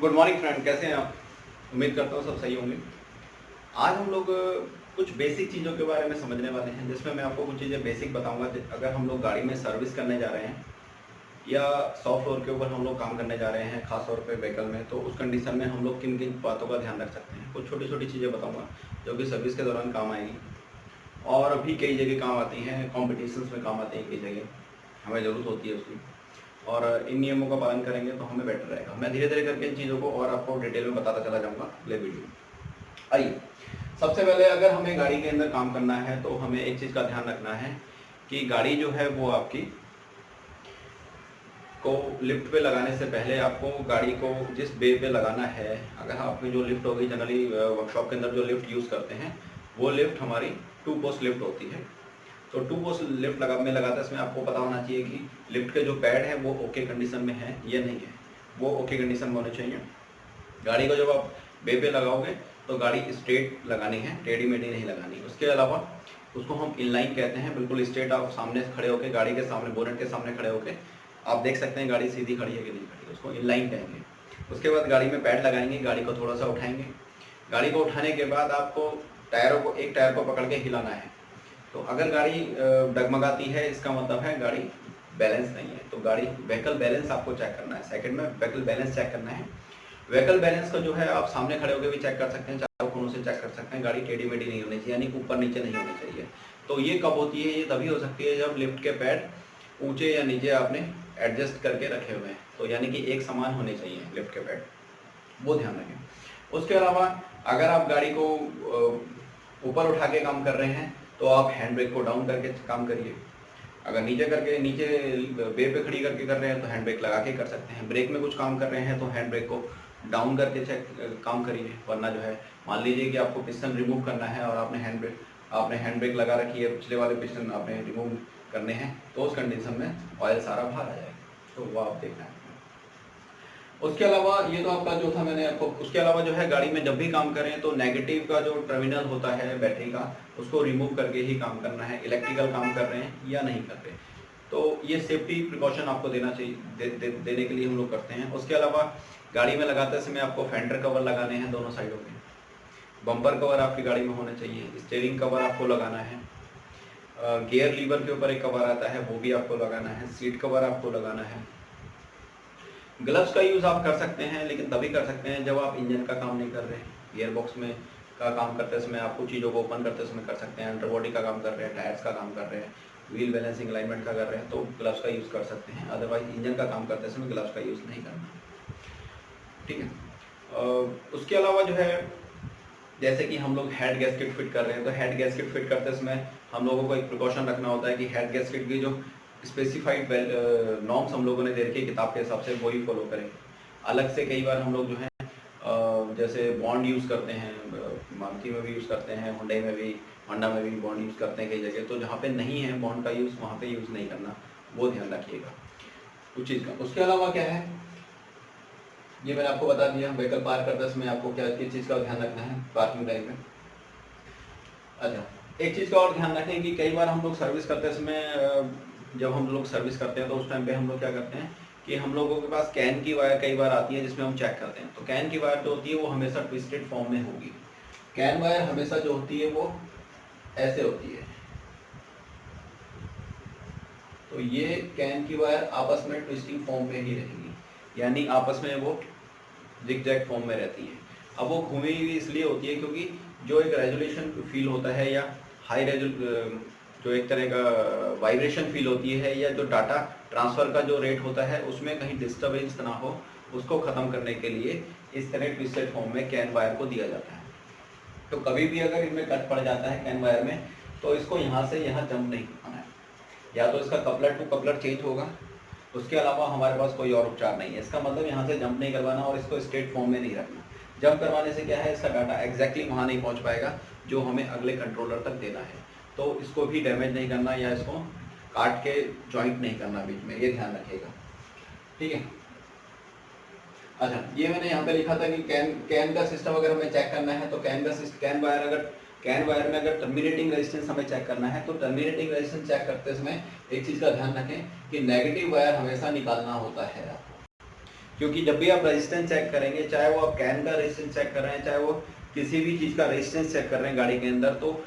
Good morning friend, कैसे हैं आप? उम्मीद करता हूँ सब सही होंगे। आज हम लोग कुछ बेसिक चीज़ों के बारे में समझने वाले हैं, जिसमें मैं आपको कुछ चीज़ें बेसिक बताऊंगा। अगर हम लोग गाड़ी में सर्विस करने जा रहे हैं या सॉफ्ट फ्लोर के ऊपर हम लोग काम करने जा रहे हैं, खास तौर पे व्हीकल में, तो उस कंडीशन में हम लोग किन किन बातों का ध्यान रख सकते हैं। कुछ छोटी छोटी चीज़ें बताऊँगा जो कि सर्विस के दौरान काम आएंगी और भी कई जगह काम आती हैं, कॉम्पिटिशन्स में काम आती हैं, कई जगह हमें ज़रूरत होती है उसकी। और इन नियमों का पालन करेंगे तो हमें बेटर रहेगा। मैं धीरे धीरे करके इन चीज़ों को और आपको डिटेल में बताता चला जाऊँगा अगले वीडियो में। आइए, सबसे पहले अगर हमें गाड़ी के अंदर काम करना है तो हमें एक चीज़ का ध्यान रखना है कि गाड़ी जो है वो आपकी को लिफ्ट पे लगाने से पहले आपको गाड़ी को जिस बे पे लगाना है, अगर आपकी जो लिफ्ट होगी, जनरली वर्कशॉप के अंदर जो लिफ्ट यूज़ करते हैं वो लिफ्ट हमारी 2 पोस्ट लिफ्ट होती है। तो 2 पोस्ट लिफ्ट में लगाते हैं, इसमें आपको पता होना चाहिए कि लिफ्ट के जो पैड है वो ओके कंडीशन में है या नहीं है। वो ओके कंडीशन में होने चाहिए। गाड़ी को जब आप बे पे लगाओगे तो गाड़ी स्ट्रेट लगानी है, टेढ़ी मेढ़ी नहीं लगानी। उसके अलावा उसको हम इनलाइन कहते हैं, बिल्कुल स्ट्रेट आप सामने खड़े होकर, गाड़ी के सामने, बोनेट के सामने खड़े होकर आप देख सकते हैं गाड़ी सीधी खड़ी है कि नहीं खड़ी, उसको इनलाइन कहेंगे। उसके बाद गाड़ी में पैड लगाएंगे, गाड़ी को थोड़ा सा उठाएंगे। गाड़ी को उठाने के बाद आपको एक टायर को पकड़ के हिलाना है। तो अगर गाड़ी डगमगाती है, इसका मतलब है गाड़ी बैलेंस नहीं है। तो गाड़ी व्हीकल बैलेंस आपको चेक करना है। सेकंड में व्हीकल बैलेंस चेक करना है। व्हीकल बैलेंस का जो है आप सामने खड़े होकर भी चेक कर सकते हैं, चारों कोनों से चेक कर सकते हैं। गाड़ी टेढ़ी मेढ़ी नहीं होनी चाहिए, यानी ऊपर नीचे नहीं होनी चाहिए। तो ये कब होती है? ये तभी हो सकती है जब लिफ्ट के पैड ऊंचे या नीचे आपने एडजस्ट करके रखे हुए हैं, तो यानी कि एक समान होने चाहिए लिफ्ट के पैड, वो ध्यान रखें। उसके अलावा अगर आप गाड़ी को ऊपर उठा के काम कर रहे हैं तो आप हैंड ब्रेक को डाउन करके काम करिए। अगर नीचे बे पे खड़ी करके कर रहे हैं तो हैंड ब्रेक लगा के कर सकते हैं। ब्रेक में कुछ काम कर रहे हैं तो हैंड ब्रेक को डाउन करके काम करिए। वरना जो है, मान लीजिए कि आपको पिस्टन रिमूव करना है और आपने हैंड ब्रेक लगा रखी है, पिछले वाले पिस्टन आपने रिमूव करने हैं, तो उस कंडीशन में ऑयल सारा बाहर आ जाएगा। तो वो आप देखना है। उसके अलावा ये तो आपका जो था, मैंने आपको उसके अलावा जो है, गाड़ी में जब भी काम करें तो नेगेटिव का जो टर्मिनल होता है बैटरी का, उसको रिमूव करके ही काम करना है। इलेक्ट्रिकल काम कर रहे हैं या नहीं कर रहे, तो ये सेफ्टी प्रिकॉशन आपको देना चाहिए, देने के लिए हम लोग करते हैं। उसके अलावा गाड़ी में लगाते समय आपको फेंडर कवर लगाने हैं दोनों साइडों में। बम्पर कवर आपकी गाड़ी में होने चाहिए। स्टीयरिंग कवर आपको लगाना है। गियर लीवर के ऊपर एक कवर आता है, वो भी आपको लगाना है। सीट कवर आपको लगाना है। ग्लव्स का यूज़ आप कर सकते हैं, लेकिन तभी कर सकते हैं जब आप इंजन का काम नहीं कर रहे हैं। गियर बॉक्स में का काम करते समय आप कुछ चीज़ों को ओपन करते समय कर सकते हैं। अंडर बॉडी का काम कर रहे हैं, टायर्स का काम कर रहे हैं, व्हील बैलेंसिंग अलाइनमेंट का कर रहे हैं, तो ग्लव्स का यूज़ कर सकते हैं। अदरवाइज इंजन का काम करते समय ग्लव्स का यूज़ नहीं करना, ठीक है। उसके अलावा जो है, जैसे कि हम लोग हेड गैस्केट फिट कर रहे हैं, तो हेड गैस्केट फिट करते समय हम लोगों को एक प्रिकॉशन रखना होता है कि हेड गैस्केट की जो स्पेसिफाइड नॉर्म्स हम लोगों ने दे रखी है किताब के हिसाब से, वही फॉलो करें। अलग से कई बार हम लोग जो है जैसे बॉन्ड यूज़ करते हैं, मारुति में भी यूज़ करते हैं, हुंडई में भी, होंडा में भी बॉन्ड यूज़ करते हैं कई जगह। तो जहाँ पे नहीं है बॉन्ड का यूज़, वहाँ पे यूज़ नहीं करना, वो ध्यान रखिएगा उस चीज़ का। उसके अलावा क्या है, ये मैंने आपको बता दिया। व्हीकल पार्क करते समय आपको क्या किस चीज़ का ध्यान रखना है पार्किंग टाइम में। अच्छा, एक चीज़ का और ध्यान रखें कि कई बार हम लोग सर्विस करते समय, जब हम लोग सर्विस करते हैं तो उस टाइम पे हम लोग क्या करते हैं कि हम लोगों के पास कैन की वायर कई बार आती है जिसमें हम चेक करते हैं। तो कैन की वायर जो होती है वो हमेशा ट्विस्टेड फॉर्म में होगी। कैन वायर हमेशा जो होती है वो ऐसे होती है। तो ये कैन की वायर आपस में ट्विस्टिंग फॉर्म में ही रहेगी, यानी आपस में वो जिग-जैग फॉर्म में रहती है। अब वो घूमी हुई इसलिए होती है क्योंकि जो एक रेजोल्यूशन फील होता है, या हाई जो एक तरह का वाइब्रेशन फील होती है, या जो डाटा ट्रांसफ़र का जो रेट होता है, उसमें कहीं डिस्टर्बेंस ना हो, उसको ख़त्म करने के लिए इस तरह ट्विस्टेड फॉर्म में कैन वायर को दिया जाता है। तो कभी भी अगर इनमें कट पड़ जाता है कैन वायर में, तो इसको यहाँ से यहाँ जंप नहीं करवाना है। या तो इसका कपलर टू कपलर चेंज होगा, उसके अलावा हमारे पास कोई और उपचार नहीं है। इसका मतलब यहाँ से जंप नहीं करवाना और इसको स्ट्रेट फॉर्म में नहीं रखना। जंप करवाने से क्या है, इसका डाटा एग्जैक्टली वहाँ नहीं पहुँच पाएगा जो हमें अगले कंट्रोलर तक देना है। तो इसको भी डैमेज नहीं करना या इसको काट के जॉइंट नहीं करना बीच में, ये ध्यान रखिएगा, ठीक है। अच्छा, ये मैंने यहाँ पे लिखा था कि कैन का सिस्टम अगर हमें चेक करना है तो कैन वायर में अगर टर्मिनेटिंग रेजिस्टेंस हमें चेक करना है, तो टर्मिनेटिंग रेजिस्टेंस चेक करते समय एक चीज़ का ध्यान रखें कि नेगेटिव वायर हमेशा निकालना होता है आपको। क्योंकि जब भी आप रेजिस्टेंस चेक करेंगे, चाहे वो आप कैन का रेजिस्टेंस चेक कर रहे हैं, चाहे वो किसी भी चीज़ का रेजिस्टेंस चेक कर रहे हैं गाड़ी के अंदर, तो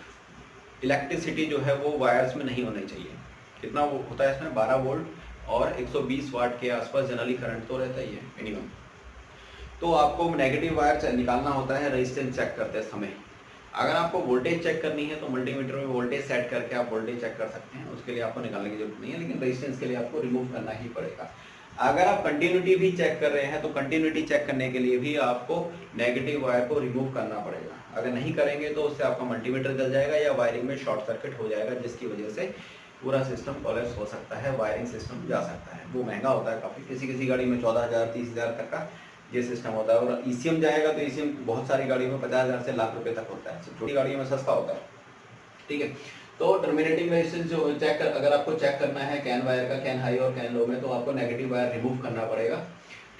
इलेक्ट्रिसिटी जो है वो वायर्स में नहीं होनी चाहिए। कितना वो होता है इसमें, 12 वोल्ट और 120 वाट के आसपास जनरली करंट तो रहता ही है मिनिमम। तो आपको नेगेटिव वायर निकालना होता है रेजिस्टेंस चेक करते समय। अगर आपको वोल्टेज चेक करनी है तो मल्टीमीटर में वोल्टेज सेट करके आप वोल्टेज चेक कर सकते हैं, उसके लिए आपको निकालने की जरूरत नहीं है, लेकिन रेजिस्टेंस के लिए आपको रिमूव करना ही पड़ेगा। अगर आप कंटिन्यूटी भी चेक कर रहे हैं तो कंटिन्यूटी चेक करने के लिए भी आपको नेगेटिव वायर को रिमूव करना पड़ेगा। अगर नहीं करेंगे तो उससे आपका मल्टीमीटर जल जाएगा या वायरिंग में शॉर्ट सर्किट हो जाएगा, जिसकी वजह से पूरा सिस्टम कोलैप्स हो सकता है, वायरिंग सिस्टम जा सकता है। वो महंगा होता है काफ़ी, किसी गाड़ी में 14,000 30,000 तक का ये सिस्टम होता है। और ईसीएम जाएगा तो ईसीएम बहुत सारी गाड़ियों में 50,000 से लाख रुपए तक होता है, छोटी गाड़ियों में सस्ता होता है। ठीक है, तो टर्मिनेटिंग रेजिस्टेंस जो चेक कर, अगर आपको चेक करना है कैन वायर का, कैन हाई और कैन लो में, तो आपको नेगेटिव वायर रिमूव करना पड़ेगा।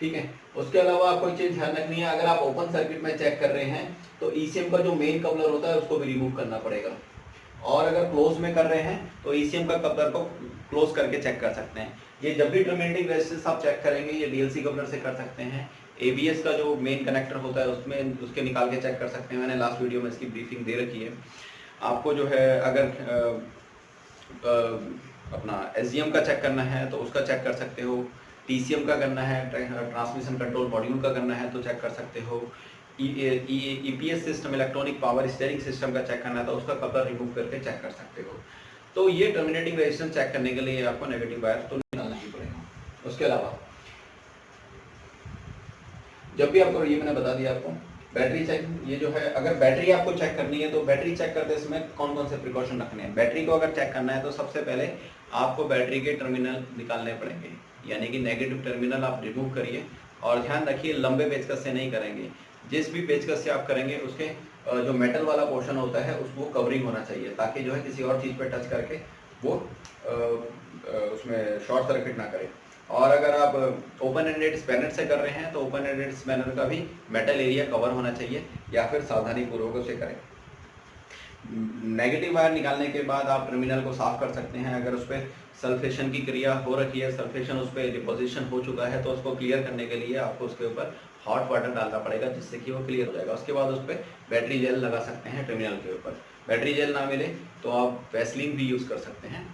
ठीक है, उसके अलावा आपको एक चीज़ ध्यान रखनी है, अगर आप ओपन सर्किट में चेक कर रहे हैं तो ईसीएम का जो मेन कपलर होता है उसको भी रिमूव करना पड़ेगा। और अगर क्लोज में कर रहे हैं तो ईसीएम का कपलर को क्लोज करके चेक कर सकते हैं। ये जब भी टर्मिनेटिंग रेजिस्टेंस आप चेक करेंगे ये डीएलसी कपलर से कर सकते हैं। एबीएस का जो मेन कनेक्टर होता है उसमें उसके निकाल के चेक कर सकते हैं। मैंने लास्ट वीडियो में इसकी ब्रीफिंग दे रखी है आपको। जो है अगर अपना एसडीएम का चेक करना है तो उसका चेक कर सकते हो। टीसीएम का करना है, ट्रांसमिशन कंट्रोल मॉड्यूल का करना है तो चेक कर सकते हो। EPS system, electronic power steering system का चेक करना है तो उसका कपलर रिमूव करके चेक कर सकते हो। तो ये टर्मिनेटिंग रेजिस्टेंस चेक करने के लिए आपको नेगेटिव वायर तो निकालना ही पड़ेगा। उसके अलावा जब भी आपको, ये मैंने बता दिया आपको, बैटरी चेक, ये जो है अगर बैटरी आपको चेक करनी है तो बैटरी चेक करते समय कौन कौन से प्रिकॉशन रखने हैं। बैटरी को अगर चेक करना है तो सबसे पहले आपको बैटरी के टर्मिनल निकालने पड़ेंगे, यानी कि नेगेटिव टर्मिनल आप रिमूव करिए। और ध्यान रखिए लंबे पेचकस से नहीं करेंगे, जिस भी पेचकस से आप करेंगे उसके जो मेटल वाला पोर्शन होता है उसको कवरिंग होना चाहिए, ताकि जो है किसी और चीज़ पर टच करके वो उसमें शॉर्ट सर्किट ना करे। और अगर आप ओपन एंडेड स्पैनर से कर रहे हैं तो ओपन एंडेड स्पैनर का भी मेटल एरिया कवर होना चाहिए, या फिर सावधानी पूर्वक उसे करें। नेगेटिव वायर निकालने के बाद आप टर्मिनल को साफ कर सकते हैं। अगर उस पर सल्फेशन की क्रिया हो रखी है, सल्फेशन उस पर डिपोजिशन हो चुका है, तो उसको क्लियर करने के लिए आपको उसके ऊपर हॉट वाटर डालना पड़ेगा, जिससे कि वो क्लियर हो जाएगा। उसके बाद उस पर बैटरी जेल लगा सकते हैं टर्मिनल के ऊपर। बैटरी जेल ना मिले तो आप वैसलीन भी यूज़ कर सकते हैं।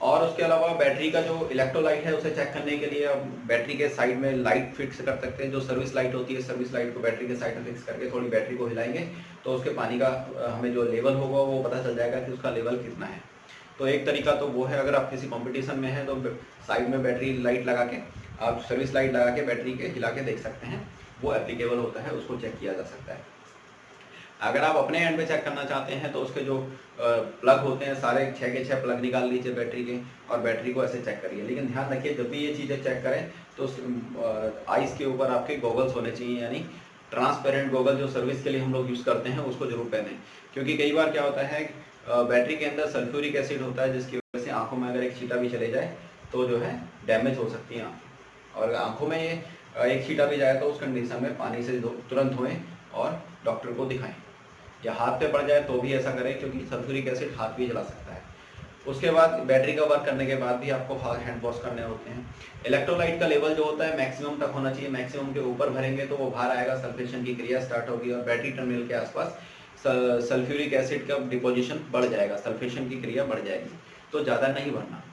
और उसके अलावा बैटरी का जो इलेक्ट्रोलाइट है उसे चेक करने के लिए आप बैटरी के साइड में लाइट फिक्स कर सकते हैं। जो सर्विस लाइट होती है, सर्विस लाइट को बैटरी के साइड में फिक्स करके थोड़ी बैटरी को हिलाएंगे तो उसके पानी का हमें जो लेवल होगा वो पता चल जाएगा कि उसका लेवल कितना है। तो एक तरीका तो वो है, अगर आप किसी कंपटीशन में हैं तो साइड में बैटरी लाइट लगा के, आप सर्विस लाइट लगा के बैटरी के हिला के देख सकते हैं, वो एप्लीकेबल होता है, उसको चेक किया जा सकता है। अगर आप अपने एंड में चेक करना चाहते हैं तो उसके जो प्लग होते हैं सारे 6 के 6 प्लग निकाल लीजिए बैटरी के, और बैटरी को ऐसे चेक करिए। लेकिन ध्यान रखिए जब भी ये चीज़ें चेक करें तो आइस के ऊपर आपके गॉगल्स होने चाहिए, यानी ट्रांसपेरेंट गॉगल जो सर्विस के लिए हम लोग यूज़ करते हैं उसको जरूर पहनें। क्योंकि कई बार क्या होता है बैटरी के अंदर सल्फ्यूरिक एसिड होता है, जिसकी वजह से आँखों में अगर एक छींटा भी चले जाए तो जो है डैमेज हो सकती है आँखें। और आँखों में ये एक छींटा भी जाए तो उस कंडीशन में पानी से तुरंत धोएं और डॉक्टर को दिखाएं। या हाथ पे पड़ जाए तो भी ऐसा करें, क्योंकि सल्फ्यूरिक एसिड हाथ भी जला सकता है। उसके बाद बैटरी का वर्क करने के बाद भी आपको हैंड वॉश करने होते हैं। इलेक्ट्रोलाइट का लेवल जो होता है मैक्सिमम तक होना चाहिए, मैक्सिमम के ऊपर भरेंगे तो वो बाहर आएगा, सल्फेशन की क्रिया स्टार्ट होगी और बैटरी टर्मिनल के आसपास सल्फ्यूरिक एसिड का डिपोजिशन बढ़ जाएगा, सल्फेशन की क्रिया बढ़ जाएगी, तो ज़्यादा नहीं भरना।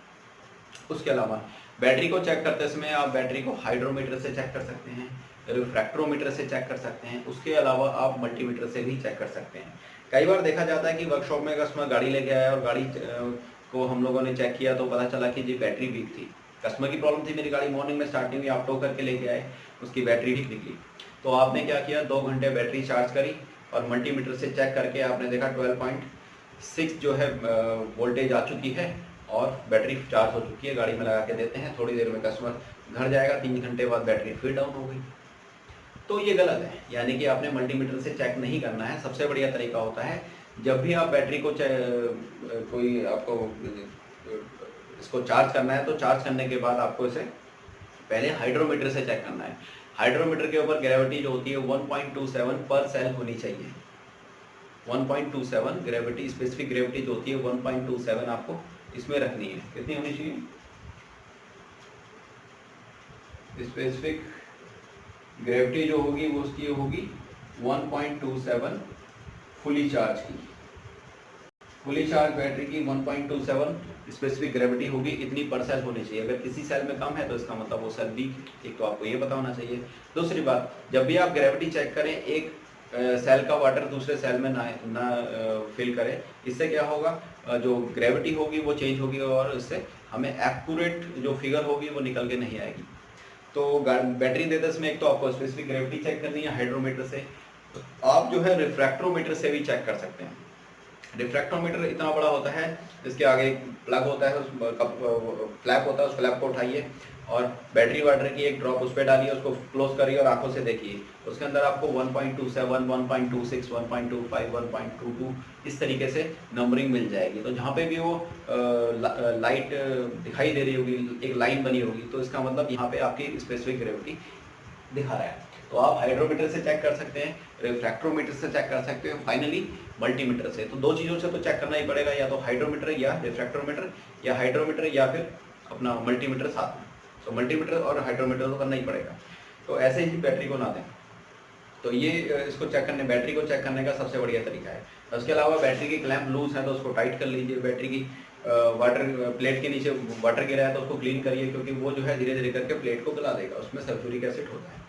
उसके अलावा बैटरी को चेक करते समय आप बैटरी को हाइड्रोमीटर से चेक कर सकते हैं, रिफ्रैक्ट्रोमीटर से चेक कर सकते हैं। उसके अलावा आप मल्टीमीटर से भी चेक कर सकते हैं। कई बार देखा जाता है कि वर्कशॉप में कस्टमर गाड़ी लेके आया और गाड़ी को हम लोगों ने चेक किया तो पता चला कि जी बैटरी वीक थी। कस्टमर की प्रॉब्लम थी, मेरी गाड़ी मॉर्निंग में स्टार्ट नहीं हुई, आप टो करके लेके आए, उसकी बैटरी ठीक निकली। तो आपने क्या किया, 2 घंटे बैटरी चार्ज करी और मल्टीमीटर से चेक करके आपने देखा 12.6 जो है वोल्टेज आ चुकी है और बैटरी चार्ज हो चुकी है। गाड़ी में लगा के देते हैं, थोड़ी देर में कस्टमर घर जाएगा, 3 घंटे बाद बैटरी फिर डाउन हो गई। तो ये गलत है, यानी कि आपने मल्टीमीटर से चेक नहीं करना है। सबसे बढ़िया तरीका होता है जब भी आप बैटरी को कोई आपको इसको चार्ज करना है तो चार्ज करने के बाद आपको इसे पहले हाइड्रोमीटर से चेक करना है। हाइड्रोमीटर के ऊपर ग्रेविटी जो होती है 1.27 पर सेल होनी चाहिए। 1.27 ग्रेविटी, स्पेसिफिक ग्रेविटी जो होती है 1.27 आपको इसमें रखनी है। कितनी होनी चाहिए स्पेसिफिक ग्रेविटी जो होगी वो उसकी होगी 1.27 फुली चार्ज की। फुली चार्ज बैटरी की 1.27 स्पेसिफिक ग्रेविटी होगी, इतनी पर सेल होनी चाहिए। अगर किसी सेल में कम है तो इसका मतलब वो सेल वीक है। एक तो आपको ये पता होना चाहिए। दूसरी बात, जब भी आप ग्रेविटी चेक करें, एक सेल का वाटर दूसरे सेल में ना फिल करें। इससे क्या होगा, जो ग्रेविटी होगी वो चेंज होगी और इससे हमें एक्यूरेट जो फिगर होगी वो निकल के नहीं आएगी। तो बैटरी देते इसमें एक तो आपको स्पेसिफिक ग्रेविटी चेक करनी है हाइड्रोमीटर से। आप जो है रिफ्रैक्ट्रोमीटर से भी चेक कर सकते हैं। रिफ्रैक्टोमीटर इतना बड़ा होता है, इसके आगे एक प्लग होता है, उस फ्लैप होता है, उस फ्लैप को उठाइए और बैटरी वाटर की एक ड्रॉप उस पर डालिए, उसको क्लोज करिए और आंखों से देखिए। उसके अंदर आपको 1.27, 1.26, 1.25, 1.22 इस तरीके से नंबरिंग मिल जाएगी। तो जहाँ पे भी वो लाइट दिखाई दे रही होगी, एक लाइन बनी होगी, तो इसका मतलब यहाँ पे आपकी स्पेसिफिक ग्रेविटी दिखा रहा है। तो आप हाइड्रोमीटर से चेक कर सकते हैं, रिफ्रैक्ट्रोमीटर से चेक कर सकते हैं, फाइनली मल्टीमीटर से। तो दो चीज़ों से तो चेक करना ही पड़ेगा, या तो हाइड्रोमीटर या रिफ्रैक्ट्रोमीटर, या हाइड्रोमीटर या फिर अपना मल्टीमीटर साथ में। तो मल्टीमीटर और हाइड्रोमीटर तो करना ही पड़ेगा। तो ऐसे ही बैटरी को ना दें। तो ये इसको चेक करने, बैटरी को चेक करने का सबसे बढ़िया तरीका है। उसके अलावा बैटरी की क्लैंप लूज है तो उसको टाइट कर लीजिए। बैटरी की वाटर प्लेट के नीचे वाटर गिरा है तो उसको क्लीन करिए, क्योंकि वो जो है धीरे धीरे करके प्लेट को गला देगा, उसमें सल्फ्यूरिक एसिड होता है।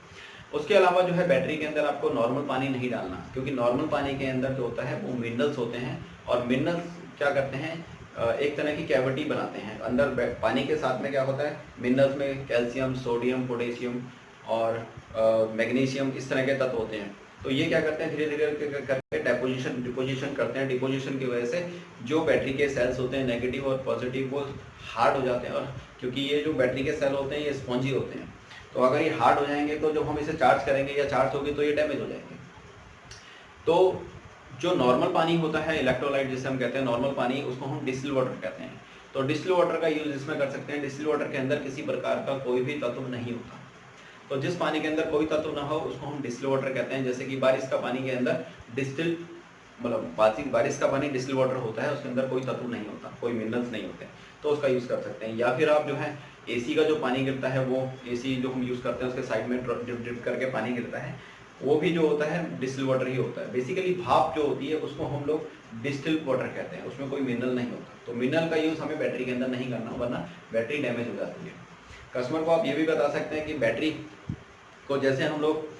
उसके अलावा जो है बैटरी के अंदर आपको नॉर्मल पानी नहीं डालना, क्योंकि नॉर्मल पानी के अंदर जो होता है वो मिनरल्स होते हैं, और मिनरल्स क्या करते हैं, एक तरह की कैविटी बनाते हैं अंदर। पानी के साथ में क्या होता है, मिनरल्स में कैल्शियम, सोडियम, पोटेशियम और मैग्नीशियम इस तरह के तत्व होते हैं। तो ये क्या करते हैं, धीरे धीरे करके डिपोजिशन करते हैं। डिपोजिशन की वजह से जो बैटरी के सेल्स होते हैं नेगेटिव और पॉजिटिव वो हार्ड हो जाते हैं, और क्योंकि ये जो बैटरी के सेल होते हैं ये स्पॉन्जी होते हैं, तो अगर ये हार्ड हो जाएंगे तो जब हम इसे चार्ज करेंगे या चार्ज होगी तो ये डैमेज हो जाएंगे। तो जो नॉर्मल पानी होता है, इलेक्ट्रोलाइट जिसे हम कहते हैं नॉर्मल पानी, उसको हम डिस्टिल वाटर कहते हैं। तो डिस्टिल वाटर का यूज इसमें कर सकते हैं। डिस्टिल वाटर के अंदर किसी प्रकार का कोई भी तत्व नहीं होता। तो जिस पानी के अंदर कोई तत्व ना हो उसको हम डिस्टिल वाटर कहते हैं। जैसे कि बारिश का पानी के अंदर डिस्टिल, मतलब बारिश का पानी डिस्टिल वाटर होता है, उसके अंदर कोई तत्व नहीं होता, कोई मिनरल्स नहीं होते, तो उसका यूज़ कर सकते हैं। या फिर आप जो है एसी का जो पानी गिरता है, वो एसी जो हम यूज़ करते हैं उसके साइड में ड्रिप करके पानी गिरता है, वो भी जो होता है डिस्टिल वाटर ही होता है। बेसिकली भाप जो होती है उसको हम लोग डिस्टिल वाटर कहते हैं, उसमें कोई मिनरल नहीं होता। तो मिनरल का यूज़ हमें बैटरी के अंदर नहीं करना, वरना बैटरी डैमेज हो जाती है। कस्टमर को आप ये भी बता सकते हैं कि बैटरी को, जैसे हम लोग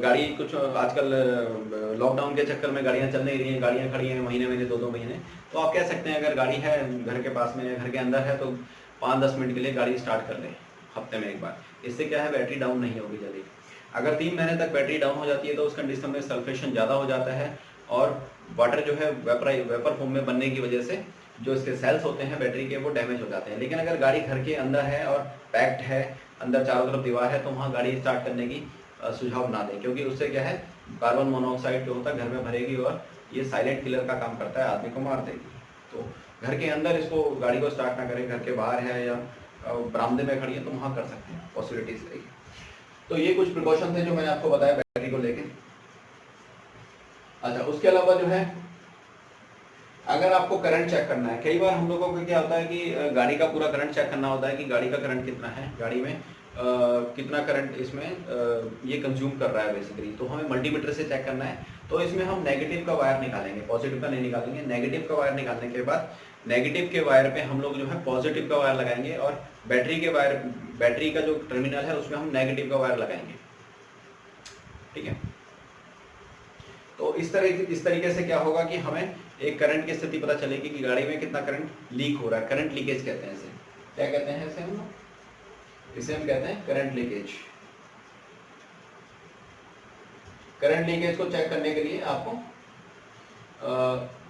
गाड़ी कुछ आजकल लॉकडाउन के चक्कर में गाड़ियाँ चल नहीं रही हैं, गाड़ियाँ खड़ी हैं महीने महीने 2-2 महीने, तो आप कह सकते हैं अगर गाड़ी है घर के पास में या घर के अंदर है तो 5-10 मिनट के लिए गाड़ी स्टार्ट कर लें हफ्ते में एक बार। इससे क्या है, बैटरी डाउन नहीं होगी जल्दी। अगर 3 महीने तक बैटरी डाउन हो जाती है तो उस कंडीशन में सल्फेशन ज़्यादा हो जाता है, और वाटर जो है वेपर फॉर्म में बनने की वजह से जो इसके सेल्स होते हैं बैटरी के वो डैमेज हो जाते हैं। लेकिन अगर गाड़ी घर के अंदर है और पैक्ड है, अंदर चारों तरफ दीवार है, तो वहाँ गाड़ी स्टार्ट करने की सुझाव ना दें, क्योंकि उससे क्या है, कार्बन मोनोऑक्साइड जो होता है घर में भरेगी और ये साइलेंट किलर का काम करता है, आदमी को मार देगी। तो घर के अंदर इसको गाड़ी को स्टार्ट ना करें, घर के बाहर है या बरामदे में खड़ी है तो वहाँ कर सकते हैं, पॉसिबिलिटीज रहेगी। तो ये कुछ प्रिकॉशन थे जो मैंने आपको बताया बैटरी को लेके। अच्छा, उसके अलावा जो है अगर आपको करंट चेक करना है, कई बार हम लोगों को क्या होता है कि गाड़ी का पूरा करंट चेक करना होता है कि गाड़ी का करंट कितना है, गाड़ी में कितना करंट इसमें ये कंज्यूम कर रहा है बेसिकली। तो हमें मल्टीमीटर से चेक करना है। तो इसमें हम नेगेटिव का वायर निकालेंगे, पॉजिटिव का नहीं निकालेंगे। नेगेटिव का वायर निकालने के बाद नेगेटिव के वायर पे हम लोग जो है पॉजिटिव का वायर लगाएंगे, और बैटरी का जो टर्मिनल है उसमें हम नेगेटिव का वायर लगाएंगे। ठीक है, तो इस तरीके से क्या होगा कि हमें एक करंट की स्थिति पता चलेगी कि गाड़ी में कितना करंट लीक हो रहा है। करंट लीकेज कहते हैं इसे। क्या कहते हैं इसे हम कहते हैं करंट लीकेज। करंट लीकेज को चेक करने के लिए आपको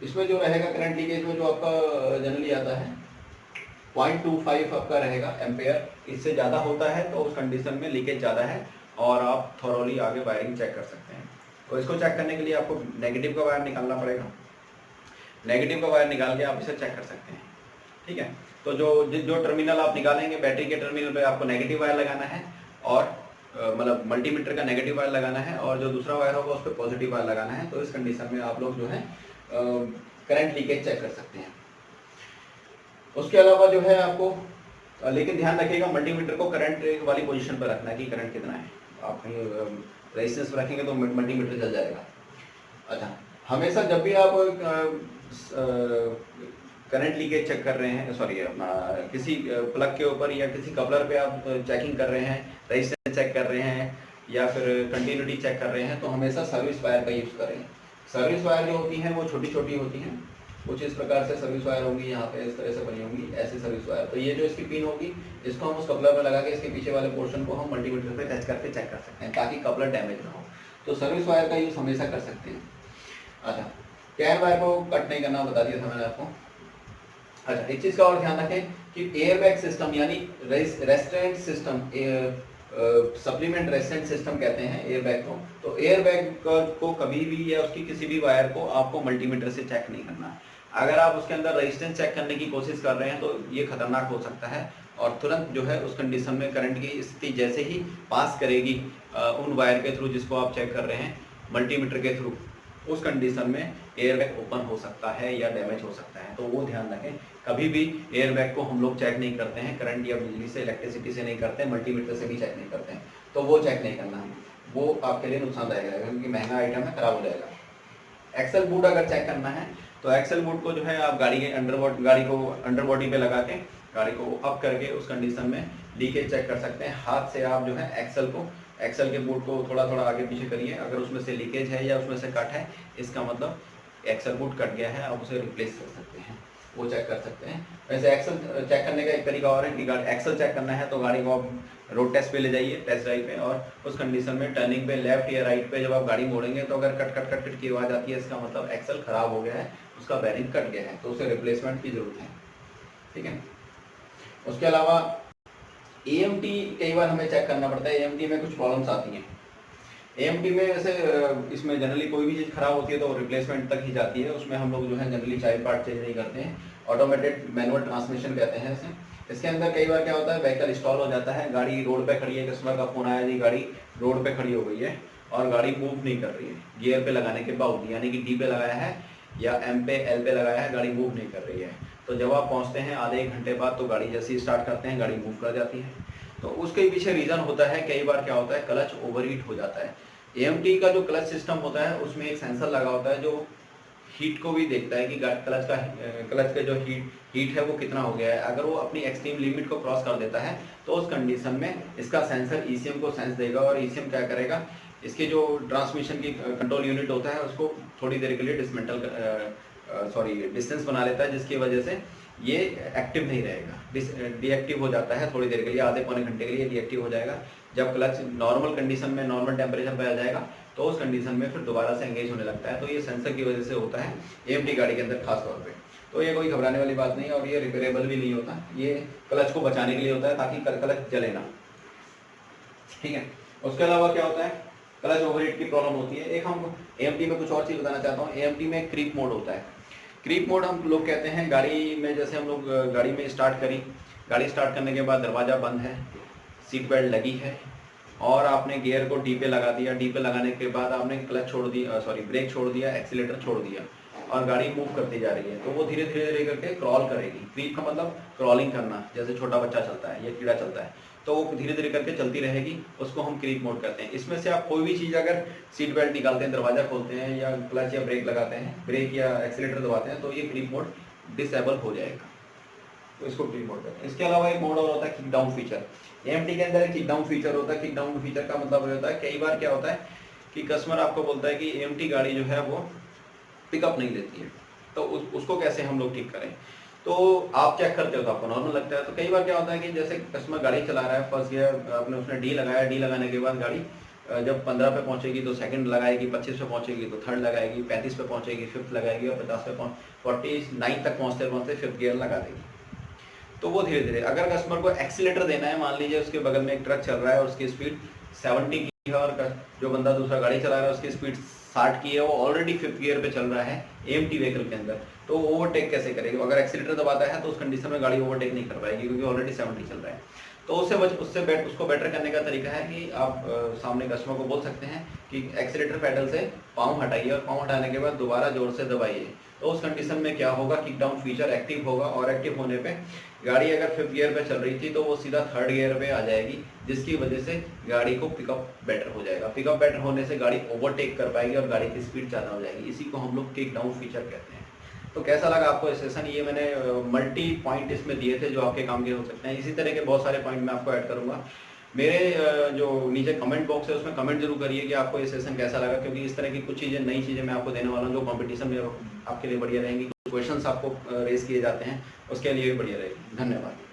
इसमें जो रहेगा करंट लीकेज में जो आपका जनरली आता है 0.25 आपका रहेगा एम्पेयर। इससे ज़्यादा होता है तो उस कंडीशन में लीकेज ज़्यादा है और आप थॉरोली आगे वायरिंग चेक कर सकते हैं। तो इसको चेक करने के लिए आपको नेगेटिव का वायर निकालना पड़ेगा। नेगेटिव का वायर निकाल के आप इसे चेक कर सकते हैं। ठीक है, तो जो टर्मिनल आप निकालेंगे बैटरी के टर्मिनल पे आपको नेगेटिव वायर लगाना है, और मतलब मल्टीमीटर का नेगेटिव वायर लगाना है, और जो दूसरा वायर होगा उस पर पॉजिटिव वायर लगाना है। तो इस कंडीशन में आप लोग जो है करंट लीकेज चेक कर सकते हैं। उसके अलावा जो है आपको लेकिन ध्यान रखिएगा मल्टीमीटर को करंट वाली पोजीशन पर रखना है कि करंट कितना है। आप कहीं रेजिस्टेंस रखेंगे तो मल्टीमीटर जल जाएगा। अच्छा, हमेशा जब भी आप करंट लीकेज चेक कर रहे हैं, सॉरी अपना किसी प्लग के ऊपर या किसी कपलर पे आप चेकिंग कर रहे हैं, रेजिस्टेंस चेक कर रहे हैं या फिर कंटिन्यूटी चेक कर रहे हैं, तो हमेशा सर्विस वायर का यूज़ करें। सर्विस वायर जो होती हैं वो छोटी छोटी होती हैं, कुछ इस प्रकार से सर्विस वायर होंगी, यहाँ पे इस तरह से बनी होंगी ऐसी सर्विस वायर। तो ये जो इसकी पिन होगी, इसको हम उस कपलर में लगा के इसके पीछे वाले पोर्शन को हम मल्टीमीटर पे टच करके चेक कर सकते हैं ताकि कपलर डैमेज ना हो। तो सर्विस वायर का यूज़ हमेशा कर सकते हैं। अच्छा, कैर वायर को कट नहीं करना बता दिया था मैंने आपको। अच्छा, एक चीज़ का और ध्यान रखें कि एयर बैग सिस्टम यानी restaurant system, supplement restaurant system कहते हैं एयर बैग को। तो एयर बैग को कभी भी या उसकी किसी भी वायर को आपको मल्टीमीटर से चेक नहीं करना। अगर आप उसके अंदर रेजिस्टेंस चेक करने की कोशिश कर रहे हैं तो ये खतरनाक हो सकता है और तुरंत जो है उस कंडीशन में करंट की स्थिति जैसे ही पास करेगी उन वायर के थ्रू जिसको आप चेक कर रहे हैं मल्टीमीटर के थ्रू, उस कंडीशन में एयर बैग ओपन हो सकता है या डैमेज हो सकता है। तो वो ध्यान रखें, कभी भी एयर बैग को हम लोग चेक नहीं करते हैं, करंट या बिजली से, इलेक्ट्रिसिटी से नहीं करते हैं, मल्टीमीटर से भी चेक नहीं करते हैं। तो वो चेक नहीं करना है, वो आपके लिए नुकसानदायक रहेगा क्योंकि महंगा आइटम है, खराब हो जाएगा। एक्सल बूट अगर चेक करना है तो एक्सल बूट को जो है आप गाड़ी के गाड़ी को अंडर बॉडी पे लगा के गाड़ी को अप करके उस कंडीशन में लीकेज चेक कर सकते हैं। हाथ से आप जो है एक्सल के बूट को थोड़ा थोड़ा आगे पीछे करिए, अगर उसमें से लीकेज है या उसमें से कट है, इसका मतलब एक्सल बूट कट गया है, आप उसे रिप्लेस कर सकते हैं, वो चेक कर सकते हैं। वैसे एक्सल चेक करने का एक तरीका और है कि एक्सल चेक करना है तो गाड़ी को आप रोड टेस्ट पे ले जाइए, टेस्ट ड्राइव पे, और उस कंडीशन में टर्निंग पे लेफ्ट या राइट पे जब आप गाड़ी मोड़ेंगे तो अगर कट कट कट कट की आवाज़ आती है, इसका मतलब एक्सल खराब हो गया है, उसका बेरिंग कट गया है, तो उसे रिप्लेसमेंट की जरूरत है। ठीक है, उसके अलावा AMT कई बार हमें चेक करना पड़ता है। AMT में कुछ प्रॉब्लम्स आती हैं। AMT में वैसे इसमें जनरली कोई भी चीज़ खराब होती है तो रिप्लेसमेंट तक ही जाती है, उसमें हम लोग जो है जनरली चाइल्ड पार्ट चेंज नहीं करते हैं। ऑटोमेटेड मैनुअल ट्रांसमिशन कहते हैं इसे। इसके अंदर कई बार क्या होता है, व्हीकल इंस्टॉल हो जाता है, गाड़ी रोड पे खड़ी है, कस्टमर का फोन आया जी गाड़ी रोड पे खड़ी हो गई है और गाड़ी मूव नहीं कर रही है गियर पे लगाने के बावजूद, यानी कि D पे लगाया है या M पे L पे लगाया है, गाड़ी मूव नहीं कर रही है। तो जब आप पहुंचते हैं आधे एक घंटे बाद तो गाड़ी जैसे ही स्टार्ट करते हैं गाड़ी मूव कर जाती है। तो उसके पीछे रीज़न होता है, कई बार क्या होता है क्लच ओवरहीट हो जाता है। AMT का जो क्लच सिस्टम होता है उसमें एक सेंसर लगा होता है जो हीट को भी देखता है कि क्लच का जो हीट है वो कितना हो गया है। अगर वो अपनी एक्सट्रीम लिमिट को क्रॉस कर देता है तो उस कंडीशन में इसका सेंसर ECM को सेंस देगा और ECM क्या करेगा, इसके जो ट्रांसमिशन की कंट्रोल यूनिट होता है उसको थोड़ी देर के लिए डिस्टेंस बना लेता है, जिसकी वजह से ये एक्टिव नहीं रहेगा, डीएक्टिव हो जाता है थोड़ी देर के लिए, आधे पौने घंटे के लिए डीएक्टिव हो जाएगा। जब क्लच नॉर्मल कंडीशन में नॉर्मल टेम्परेचर पे आ जाएगा तो उस कंडीशन में फिर दोबारा से एंगेज होने लगता है। तो ये सेंसर की वजह से होता है AMT गाड़ी के अंदर खास तौर पे। तो ये कोई घबराने वाली बात नहीं है और ये रिपेयरेबल भी नहीं होता, ये क्लच को बचाने के लिए होता है ताकि क्लच जले ना। ठीक है, उसके अलावा क्या होता है, क्लच ओवरहीट की प्रॉब्लम होती है। एक हम AMT में कुछ और चीज़ बताना चाहता हूँ। AMT में क्रीप मोड होता है। क्रीप मोड हम लोग कहते हैं गाड़ी में, जैसे हम लोग गाड़ी में स्टार्ट करी, गाड़ी स्टार्ट करने के बाद दरवाज़ा बंद है, सीट बेल्ट लगी है और आपने गियर को D पे लगा दिया, D पे लगाने के बाद आपने क्लच छोड़ दिया, ब्रेक छोड़ दिया, एक्सीलेटर छोड़ दिया और गाड़ी मूव करती जा रही है, तो वो धीरे धीरे करके क्रॉल करेगी। क्रीप का मतलब क्रॉलिंग करना, जैसे छोटा बच्चा चलता है या कीड़ा चलता है, तो वो धीरे धीरे करके चलती रहेगी, उसको हम क्रीप मोड कहते हैं। इसमें से आप कोई भी चीज़ अगर सीट बेल्ट निकालते हैं, दरवाज़ा खोलते हैं या क्लच या ब्रेक लगाते हैं, ब्रेक या एक्सीलेटर दबाते हैं, तो ये क्रीप मोड डिसेबल हो जाएगा, तो इसको क्रीप मोड कहते हैं। इसके अलावा एक मोड और होता है किक डाउन फीचर। AMT के अंदर एक किक डाउन फीचर होता है। किक डाउन फीचर का मतलब होता है, कई बार क्या होता है कि कस्टमर आपको बोलता है कि AMT गाड़ी जो है वो पिकअप नहीं लेती है, तो उसको कैसे हम लोग ठीक करें। तो आप चेक करते हो तो आपको नॉर्मल लगता है। तो कई बार क्या होता है कि जैसे कस्टमर गाड़ी चला रहा है, फर्स्ट गियर आपने उसने D लगाया, D लगाने के बाद गाड़ी जब 15 पे पहुंचेगी तो सेकंड लगाएगी, 25 पे पहुंचेगी तो थर्ड लगाएगी, 35 पे पहुंचेगी फिफ्थ लगाएगी और 50 पे 49 तक पहुंचते पहुंचते फिफ्थ गियर लगा देगी। तो वो धीरे धीरे, अगर कस्टमर को एक्सीलेटर देना है, मान लीजिए उसके बगल में एक ट्रक चल रहा है और उसकी स्पीड 70 की है और जो बंदा दूसरा गाड़ी चला रहा है उसकी स्पीड 60 की है, वो ऑलरेडी फिफ्थ गियर पे चल रहा है AMT व्हीकल के अंदर, तो ओवरटेक कैसे करेगी। अगर एक्सीलेटर दबाता है तो उस कंडीशन में गाड़ी ओवरटेक नहीं कर पाएगी क्योंकि ऑलरेडी 70 चल रहा है। तो उसको बेटर करने का तरीका है कि आप सामने कस्टमर को बोल सकते हैं कि एक्सीलेटर पेडल से पाँव हटाइए और पाँव हटाने के बाद दोबारा जोर से दबाइए। तो उस कंडीशन में क्या होगा, किक डाउन फीचर एक्टिव होगा और एक्टिव होने पे गाड़ी अगर 5th गियर पे चल रही थी तो वो सीधा 3rd गियर पे आ जाएगी, जिसकी वजह से गाड़ी को पिकअप बेटर हो जाएगा। पिकअप बेटर होने से गाड़ी ओवरटेक कर पाएगी और गाड़ी की स्पीड ज़्यादा हो जाएगी। इसी को हम लोग किक डाउन फीचर कहते हैं। तो कैसा लगा आपको सेशन? ये मैंने मल्टी पॉइंट इसमें दिए थे जो आपके काम के हो सकते हैं। इसी तरह के बहुत सारे पॉइंट मैं आपको ऐड करूंगा। मेरे जो नीचे कमेंट बॉक्स है उसमें कमेंट जरूर करिए कि आपको ये सेशन कैसा लगा, क्योंकि इस तरह की कुछ चीज़ें, नई चीज़ें मैं आपको देने वाला हूँ जो कंपटीशन में आपके लिए बढ़िया रहेंगी। क्वेश्चंस आपको रेज किए जाते हैं उसके लिए भी बढ़िया रहेगी। धन्यवाद।